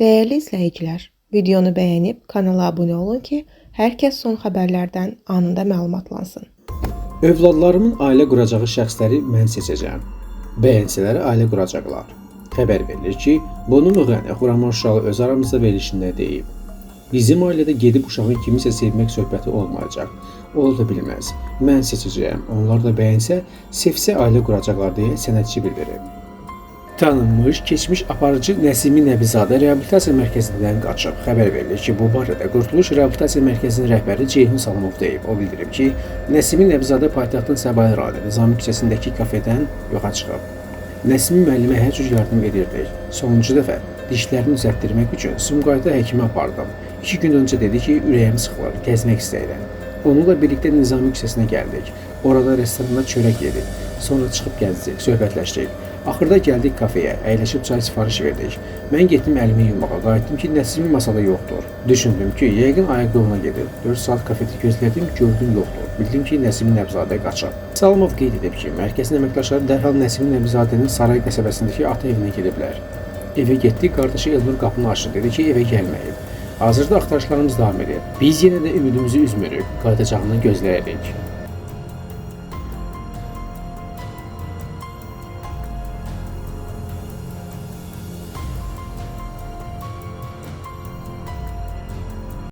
Değerli izləyicilər, videonu bəyənib kanala abunə olun ki, hər kəs son xəbərlərdən anında məlumatlansın. Övladlarımın ailə quracağı şəxsləri mən seçəcəm. Bəyənsələri ailə quracaqlar. Xəbər verilir ki, bunu müğənni Xuraman Şuşalı öz aramızda verilişində deyib. Bizim ailədə gedib uşağın kimisə sevmək söhbəti olmayacaq. Ola da bilməz. Mən seçəcəyəm. Onlar da bəyənsə, sevsə ailə quracaqlar deyə sənədçi bildirib. Tanınmış, keçmiş aparıcı Nəsimi Nəbizadə reabilitasiya mərkəzindən qaçıb. Xəbər verilir ki, bu barədə Qurtuluş Reabilitasiya Mərkəzinin rəhbəri Ceyhun Salımov deyib. O bildirib ki, Nəsimi Nəbizadə paytaxtın Səbail rayonu Nizami küçəsindəki kafedən yoxa çıxıb. Nəsimi müəllimə hər cür yardım edirdik. Sonuncu dəfə dişlərini düzəltdirmək üçün Sumqayıta həkimə apardım. 2 gün öncə dedi ki, ürəyim sıxılır, gəzmək istəyirəm. Onunla birlikdə Nizami küçəsinə gəldik. Orada restoranda çörək yedik. Sonra çıxıb gəzdik, söhbətləşdik. Axırda gəldik kafeyə, əyləşib çay sifariş verdik. Mən getdim əlimi yumağa, qayıtdım ki, Nəsimi masada yoxdur. Düşündüm ki, yəqin ayaqqabına gedib. 4 saat kafedə gözlədim, gördüm yoxdur. Bildim ki, Nəsimi Nəbizadə qaçıb. Salımov qeyd edib ki, mərkəzin əməkdaşları dərhal Nəsimi Nəbizadənin Saray qəsəbəsindəki ata evinə gediblər. Evə getdik, qardaşı Elnur qapını açdı, dedi ki, evə gəlməyib. Hazırda axtarışlarımız davam edir. Biz yenə də ümidimizi üzmürük, qayıdacağını gözləyirik.